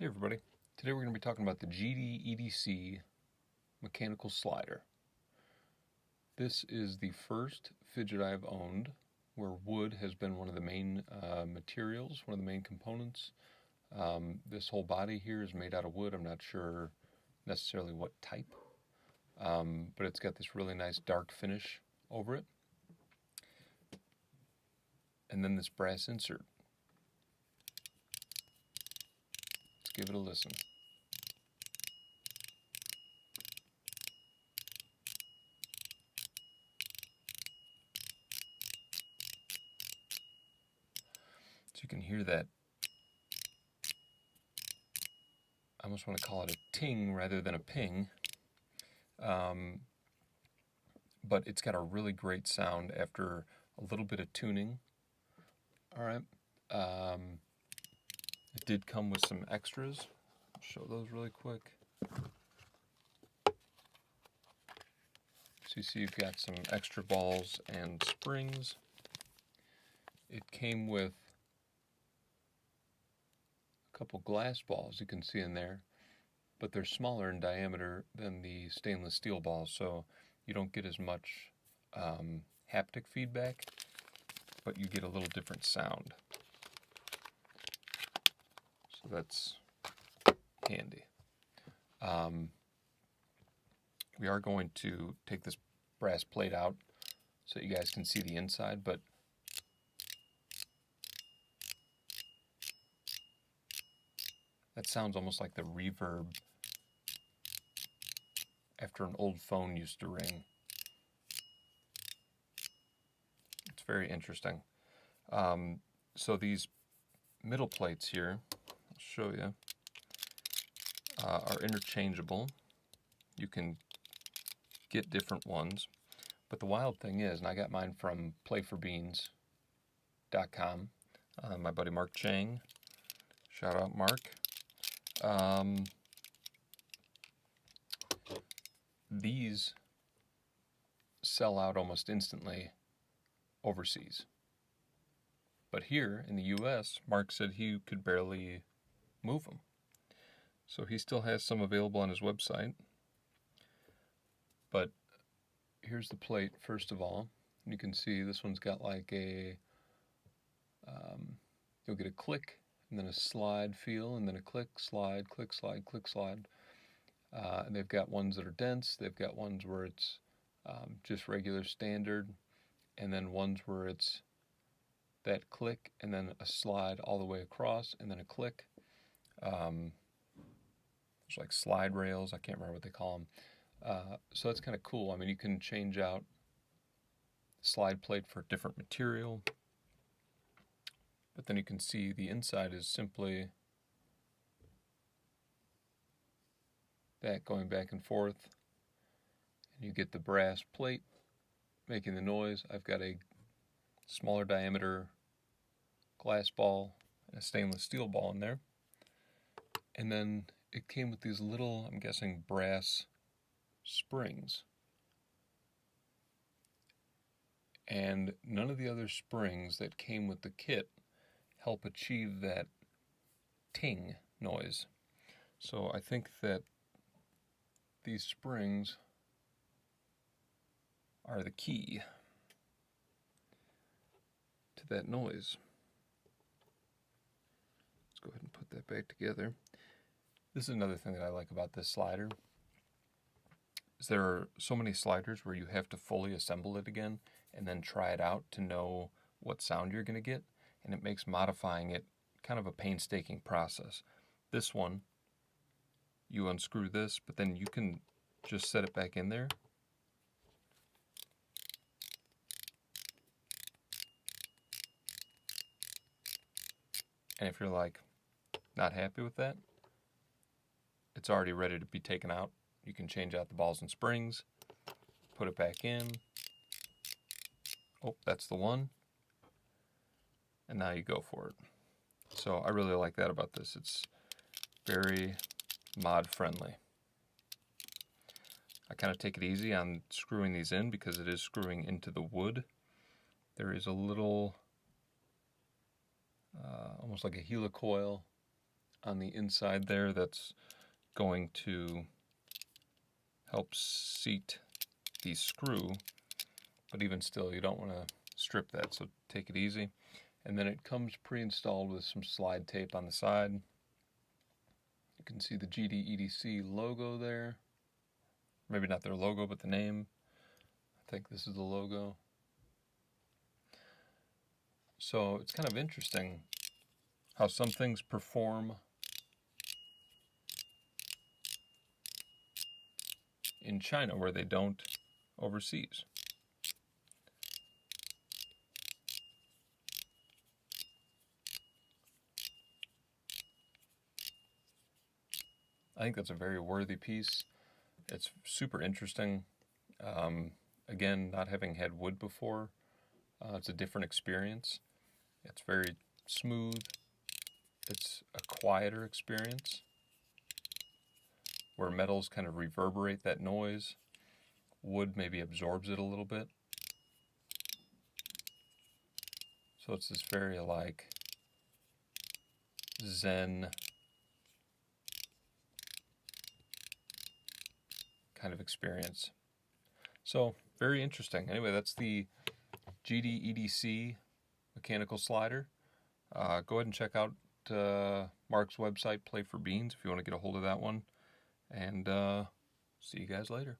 Hey everybody, today we're going to be talking about the GDEDC mechanical slider. This is the first fidget I've owned where wood has been one of the main materials, one of the main components. This whole body here is made out of wood. I'm not sure necessarily what type, but it's got this really nice dark finish over it. And then this brass insert. Let's give it a listen. So you can hear that, I almost want to call it a ting rather than a ping, but it's got a really great sound after a little bit of tuning. Alright, it did come with some extras. I'll show those really quick. So you see you've got some extra balls and springs. It came with a couple glass balls you can see in there, but they're smaller in diameter than the stainless steel balls, so you don't get as much haptic feedback, but you get a little different sound. So that's handy. We are going to take this brass plate out so you guys can see the inside, but that sounds almost like the reverb after an old phone used to ring. It's very interesting. So these middle plates here, I'll show you, are interchangeable. You can get different ones, but the wild thing is, and I got mine from playforbeans.com, my buddy Mark Chang, shout out Mark. These sell out almost instantly overseas. But here in the US, Mark said he could barely move them. So he still has some available on his website. But here's the plate, first of all. You can see this one's got like a, you'll get a click, and then a slide feel, and then a click, slide, click, slide, click, slide. And they've got ones that are dense, they've got ones where it's just regular standard, and then ones where it's that click, and then a slide all the way across, and then a click. There's like slide rails, I can't remember what they call them. So that's kind of cool. I mean, you can change out slide plate for a different material, but then you can see the inside is simply that going back and forth, and you get the brass plate making the noise. I've got a smaller diameter glass ball and a stainless steel ball in there, and then it came with these little, I'm guessing, brass springs, and none of the other springs that came with the kit help achieve that ting noise. So I think that these springs are the key to that noise. Let's go ahead and put that back together. This is another thing that I like about this slider. There are so many sliders where you have to fully assemble it again and then try it out to know what sound you're going to get, and it makes modifying it kind of a painstaking process. This one, you unscrew this, but then you can just set it back in there. And if you're like not happy with that, it's already ready to be taken out. You can change out the balls and springs, put it back in. Oh, that's the one. And now you go for it. So I really like that about this. It's very mod friendly. I kind of take it easy on screwing these in because it is screwing into the wood. There is a little, almost like a helicoil on the inside there that's going to help seat the screw, but even still you don't want to strip that, so take it easy. And then it comes pre-installed with some slide tape on the side. You can see the GDEDC logo there. Maybe not their logo, but the name. I think this is the logo. So it's kind of interesting how some things perform in China where they don't overseas. I think that's a very worthy piece. It's super interesting. Again, not having had wood before, it's a different experience. It's very smooth. It's a quieter experience where metals kind of reverberate that noise. Wood maybe absorbs it a little bit. So it's this very like Zen kind of experience. So very interesting. Anyway, that's the GDEDC mechanical slider. Go ahead and check out Mark's website, Play for Beans, if you want to get a hold of that one. And see you guys later.